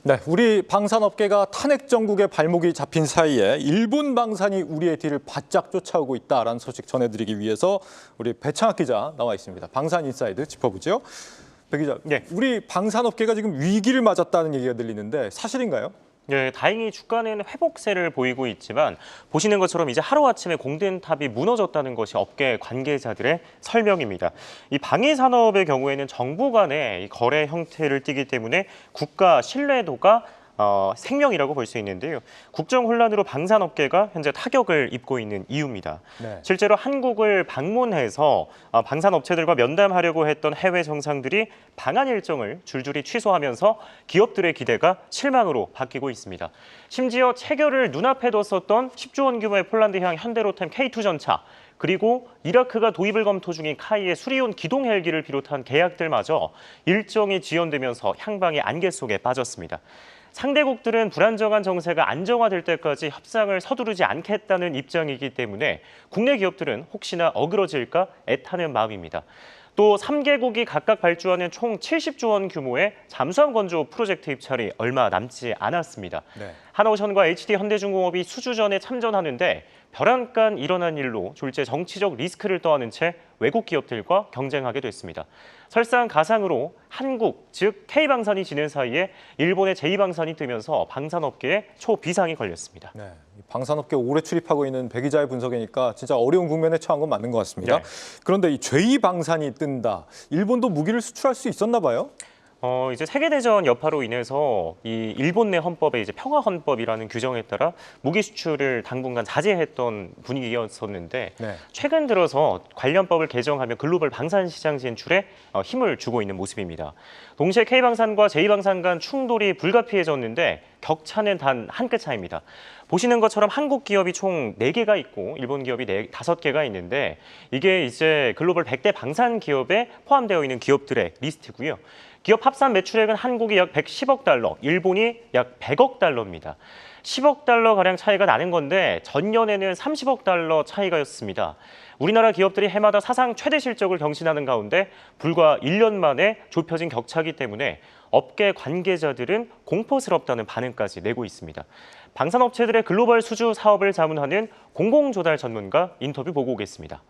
네, 우리 방산업계가 탄핵 정국의 발목이 잡힌 사이에 일본 방산이 우리의 뒤를 바짝 쫓아오고 있다라는 소식 전해드리기 위해서 우리 배창학 기자 나와 있습니다. 방산인사이드 짚어보죠. 배 기자, 네. 우리 방산업계가 지금 위기를 맞았다는 얘기가 들리는데 사실인가요? 네, 다행히 주가는 회복세를 보이고 있지만 보시는 것처럼 이제 하루아침에 공든탑이 무너졌다는 것이 업계 관계자들의 설명입니다. 이 방위 산업의 경우에는 정부 간의 이 거래 형태를 띠기 때문에 국가 신뢰도가 생명이라고 볼 수 있는데요. 국정 혼란으로 방산업계가 현재 타격을 입고 있는 이유입니다. 네. 실제로 한국을 방문해서 방산업체들과 면담하려고 했던 해외 정상들이 방한 일정을 줄줄이 취소하면서 기업들의 기대가 실망으로 바뀌고 있습니다. 심지어 체결을 눈앞에 뒀었던 10조 원 규모의 폴란드향 현대로템 K2 전차, 그리고 이라크가 도입을 검토 중인 카이의 수리온 기동 헬기를 비롯한 계약들마저 일정이 지연되면서 향방의 안개 속에 빠졌습니다. 상대국들은 불안정한 정세가 안정화될 때까지 협상을 서두르지 않겠다는 입장이기 때문에 국내 기업들은 혹시나 어그러질까 애타는 마음입니다. 또 3개국이 각각 발주하는 총 70조 원 규모의 잠수함 건조 프로젝트 입찰이 얼마 남지 않았습니다. 네. 하나오션과 HD 현대중공업이 수주전에 참전하는데 벼랑간 일어난 일로 졸제 정치적 리스크를 떠안은 채 외국 기업들과 경쟁하게 됐습니다. 설상가상으로 한국, 즉 K방산이 지는 사이에 일본의 제2방산이 뜨면서 방산업계에 초비상이 걸렸습니다. 네, 방산업계 오래 출입하고 있는 배 기자의 분석이니까 진짜 어려운 국면에 처한 건 맞는 것 같습니다. 네. 그런데 이 제2방산이 뜬다. 일본도 무기를 수출할 수 있었나 봐요? 이제 세계대전 여파로 인해서 이 일본 내 헌법에 이제 평화헌법이라는 규정에 따라 무기 수출을 당분간 자제했던 분위기였었는데 네. 최근 들어서 관련법을 개정하며 글로벌 방산 시장 진출에 힘을 주고 있는 모습입니다. 동시에 K방산과 제2방산 간 충돌이 불가피해졌는데 격차는 단 한 끗 차이입니다. 보시는 것처럼 한국 기업이 총 4개가 있고 일본 기업이 5개가 있는데 이게 이제 글로벌 100대 방산 기업에 포함되어 있는 기업들의 리스트고요. 기업 합산 매출액은 한국이 약 110억 달러, 일본이 약 100억 달러입니다. 10억 달러 가량 차이가 나는 건데 전년에는 30억 달러 차이가였습니다. 우리나라 기업들이 해마다 사상 최대 실적을 경신하는 가운데 불과 1년 만에 좁혀진 격차이기 때문에 업계 관계자들은 공포스럽다는 반응까지 내고 있습니다. 방산업체들의 글로벌 수주 사업을 자문하는 공공조달 전문가 인터뷰 보고 오겠습니다.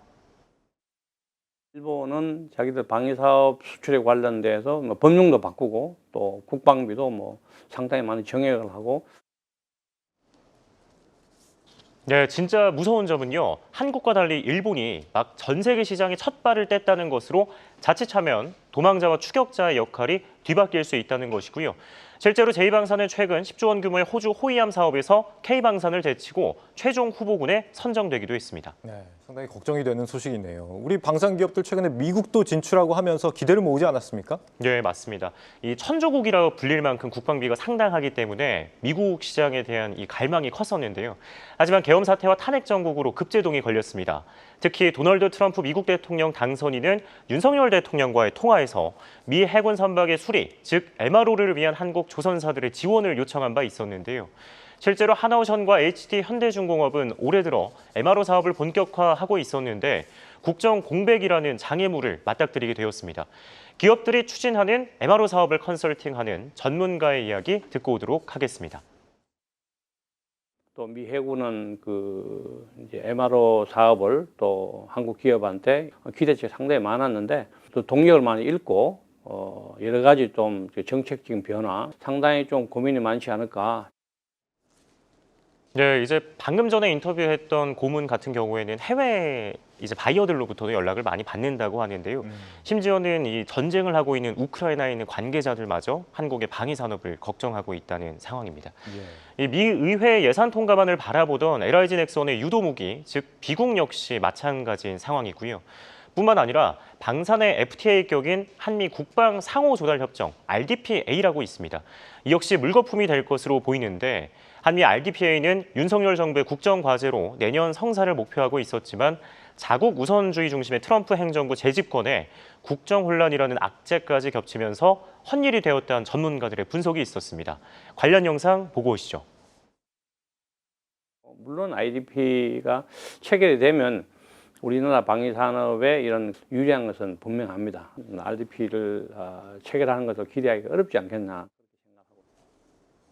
일본은 자기들 방위사업 수출에 관련돼서 뭐 법령도 바꾸고 또 국방비도 뭐 상당히 많은 정액을 하고. 네, 진짜 무서운 점은요. 한국과 달리 일본이 막 전 세계 시장에 첫 발을 뗐다는 것으로 자칫하면 도망자와 추격자의 역할이 뒤바뀔 수 있다는 것이고요. 실제로 제2방산은 최근 10조 원 규모의 호주 호위함 사업에서 K방산을 제치고 최종 후보군에 선정되기도 했습니다. 네, 상당히 걱정이 되는 소식이네요. 우리 방산 기업들 최근에 미국도 진출하고 하면서 기대를 모으지 않았습니까? 네, 맞습니다. 이 천조국이라고 불릴 만큼 국방비가 상당하기 때문에 미국 시장에 대한 이 갈망이 컸었는데요. 하지만 계엄 사태와 탄핵 정국으로 급제동이 걸렸습니다. 특히 도널드 트럼프 미국 대통령 당선인은 윤석열 대통령과의 통화에서 미 해군 선박의 수리, 즉 MRO를 위한 한국 조선사들의 지원을 요청한 바 있었는데요. 실제로 하나오션과 HD 현대중공업은 올해 들어 MRO 사업을 본격화하고 있었는데 국정 공백이라는 장애물을 맞닥뜨리게 되었습니다. 기업들이 추진하는 MRO 사업을 컨설팅하는 전문가의 이야기 듣고 오도록 하겠습니다. 또 미 해군은 이제 MRO 사업을 또 한국 기업한테 기대치가 상당히 많았는데 또 동력을 많이 잃고 여러 가지 좀 정책적인 변화, 상당히 좀 고민이 많지 않을까. 네, 이제 방금 전에 인터뷰했던 고문 같은 경우에는 해외 이제 바이어들로부터도 연락을 많이 받는다고 하는데요. 심지어는 이 전쟁을 하고 있는 우크라이나에 있는 관계자들마저 한국의 방위 산업을 걱정하고 있다는 상황입니다. 이 미 의회 예산 통과만을 바라보던 LIG 넥슨의 유도무기, 즉 비국 역시 마찬가지인 상황이고요. 뿐만 아니라 방산의 FTA 격인 한미 국방 상호 조달 협정 RDPA라고 있습니다. 이 역시 물거품이 될 것으로 보이는데 한미 RDPA는 윤석열 정부의 국정 과제로 내년 성사를 목표하고 있었지만 자국 우선주의 중심의 트럼프 행정부 재집권에 국정 혼란이라는 악재까지 겹치면서 헛일이 되었다는 전문가들의 분석이 있었습니다. 관련 영상 보고 오시죠. 물론 IDP가 체결이 되면 우리나라 방위 산업에 이런 유리한 것은 분명합니다. RDP를 체결하는 것을 기대하기가 어렵지 않겠나.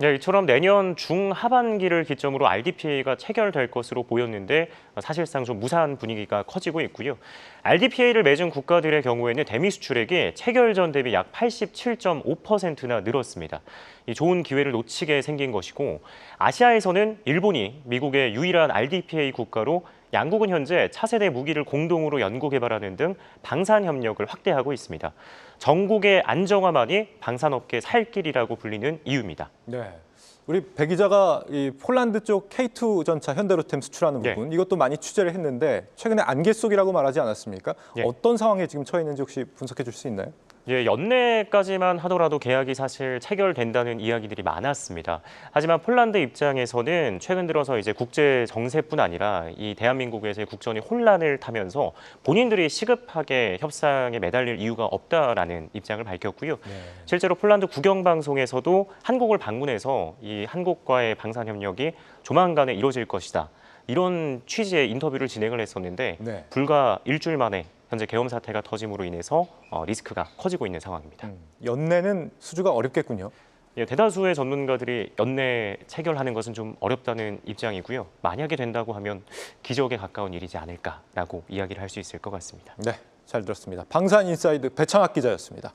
네, 이처럼 내년 중하반기를 기점으로 RDPA가 체결될 것으로 보였는데 사실상 좀 무사한 분위기가 커지고 있고요. RDPA를 맺은 국가들의 경우에는 대미 수출액이 체결 전 대비 약 87.5%나 늘었습니다. 이 좋은 기회를 놓치게 생긴 것이고 아시아에서는 일본이 미국의 유일한 RDPA 국가로 양국은 현재 차세대 무기를 공동으로 연구 개발하는 등 방산 협력을 확대하고 있습니다. 전국의 안정화만이 방산업계 살 길이라고 불리는 이유입니다. 네. 우리 배 기자가 이 폴란드 쪽 K2 전차 현대로템 수출하는 네. 부분 이것도 많이 취재를 했는데 최근에 안개 속이라고 말하지 않았습니까? 네. 어떤 상황에 지금 처해 있는지 혹시 분석해 줄 수 있나요? 예, 연내까지만 하더라도 계약이 사실 체결된다는 이야기들이 많았습니다. 하지만 폴란드 입장에서는 최근 들어서 이제 국제 정세뿐 아니라 이 대한민국에서의 국전이 혼란을 타면서 본인들이 시급하게 협상에 매달릴 이유가 없다라는 입장을 밝혔고요. 실제로 폴란드 국영방송에서도 한국을 방문해서 이 한국과의 방산 협력이 조만간에 이루어질 것이다. 이런 취지의 인터뷰를 진행을 했었는데 네. 불과 일주일 만에 현재 계엄 사태가 터짐으로 인해서 리스크가 커지고 있는 상황입니다. 연내는 수주가 어렵겠군요. 예, 대다수의 전문가들이 연내 체결하는 것은 좀 어렵다는 입장이고요. 만약에 된다고 하면 기적에 가까운 일이지 않을까라고 이야기를 할 수 있을 것 같습니다. 네, 잘 들었습니다. 방산인사이드 배창학 기자였습니다.